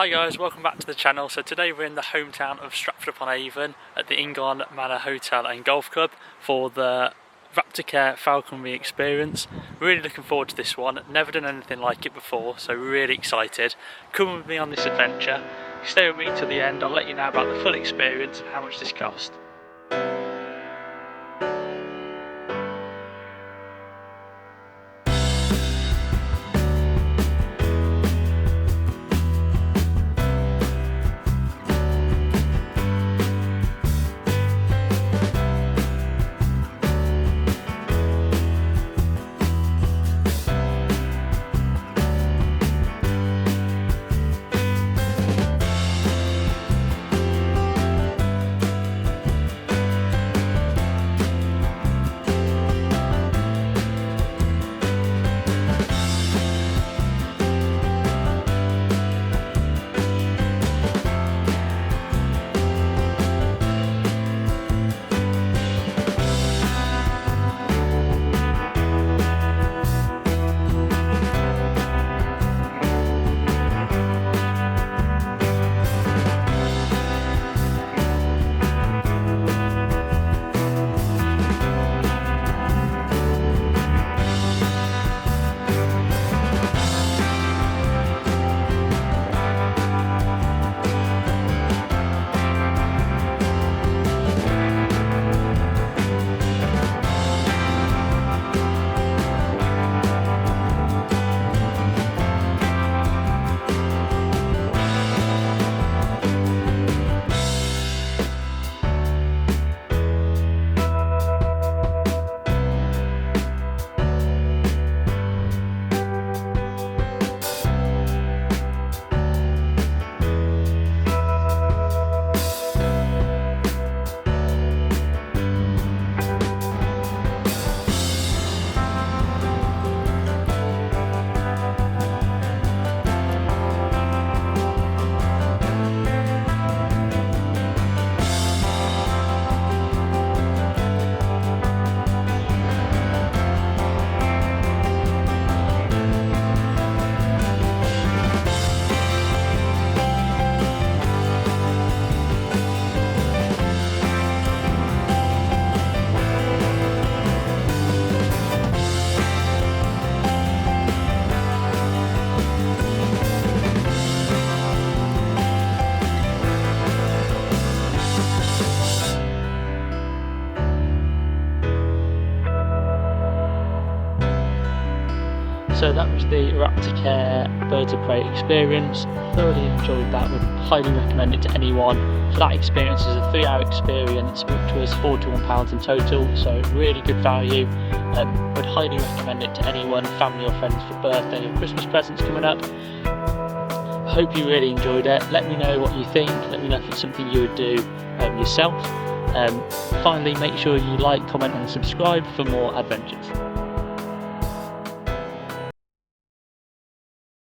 Hi guys, welcome back to the channel. So today we're in the hometown of Stratford-upon-Avon at the Inglon Manor Hotel and Golf Club for the Raptor Falconry experience. Really looking forward to this one. Never done anything like it before, so really excited. Come with me on this adventure. Stay with me till the end. I'll let you know about the full experience and how much this cost. So that was the Raptor Birds of Prey experience. Thoroughly enjoyed that, would highly recommend it to anyone. For that experience is a 3-hour experience which was £41 in total, so really good value. Would highly recommend it to anyone, family or friends for birthday or Christmas presents coming up. Hope you really enjoyed it. Let me know what you think, let me know if it's something you would do yourself. Finally, make sure you like, comment and subscribe for more adventures.